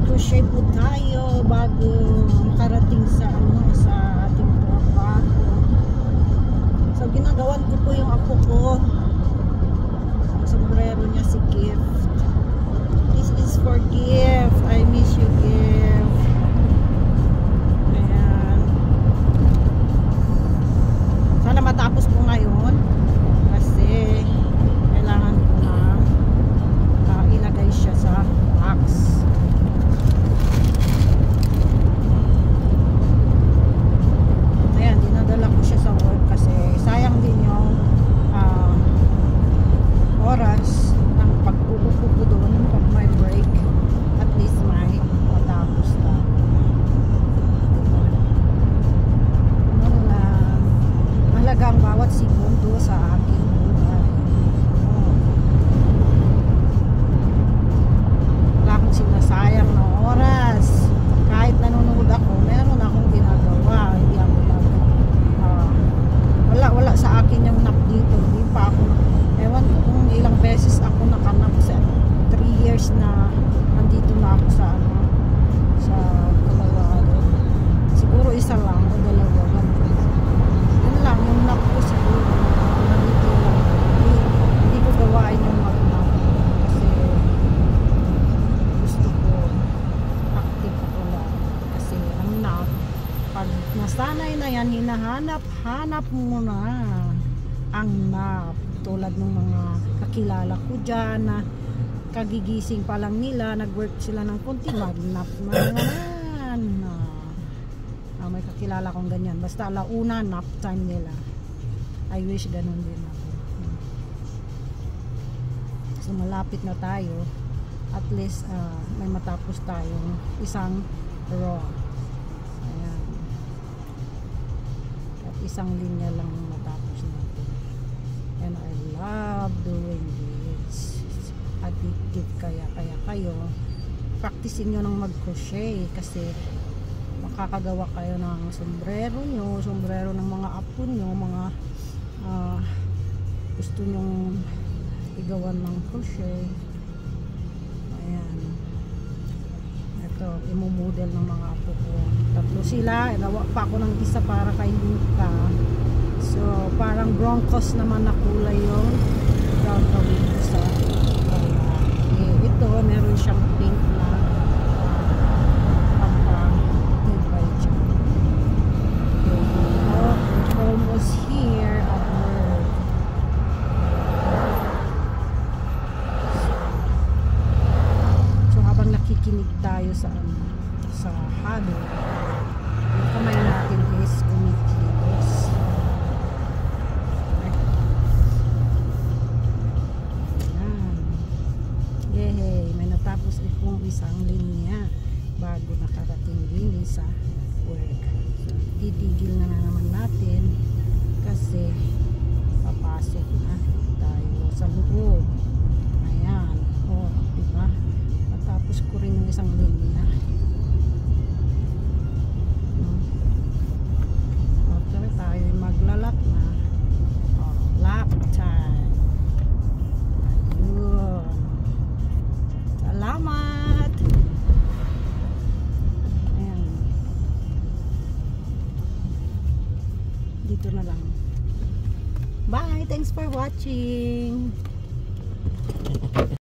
mag-crochet po tayo bago makarating sa sa ating trabaho. So ginagawan ko po yung apo ko. Ang sombrero niya si Gift. This is for Gift. I miss you, Gift. Ayan. Sana matapos ko ngayon kasi kailangan ko na ilagay siya sa box. Ayan, dinadala ko siya sa work kasi sayang din yung oras ng pag-uupo ko doon pag may break. At least may matapos na. Mahalaga ang bawat segundo sa aking buhay. Wala akong sinasayang na oras. Kahit nanonood ako, meron akong ginagawa. Hindi ako wala sa akin yung nap dito. Hindi pa ako, ewan ko kung ilang beses ako nakanap sa 3 years na nandito na ako sa sa Colorado. Siguro isa lang o dalawa lang. Yun lang yung nap ko siguro nandito lang. Hindi ko gawain yung mag-nap kasi gusto ko active ako lang. Kasi ang nap, pag nasanay na yan, hinahanap mo na ang nap. Tulad ng mga kakilala ko dyan na kagigising pa lang nila, nag-work sila ng konti, mag-nap naman. May kakilala kong ganyan. Basta alauna, nap time nila. I wish ganun din ako. So malapit na tayo. At least may matapos tayong isang row. Ayan. At isang linya lang matapos natin. And I love doing this. Addictive kaya kayo practicein nyo ng mag-crochet kasi makakagawa kayo ng sombrero nyo, sombrero ng mga apo nyo, mga gusto nyong igawan ng crochet. Ayan, ito imomodel ng mga apo ko, 3 sila. Gawa pa ako ng isa para kay Luca. So parang broncos naman na kulay yun gagawin ko sa ito meron siyang pink na pampang-tibay dyan. We're almost here at work. So habang nakikinig tayo sa hado, yung kamay natin is kumikilos. Tapos itong isang linya bago nakarating din sa work. So, titigil na naman natin kasi papasok na tayo sa loob. Ayan. O, diba? Matapos ko rin yung isang linya. Okay, tayo maglalak na. O, lock time. Ayun. Salamat. Ayan. Dito na lang. Bye. Thanks for watching.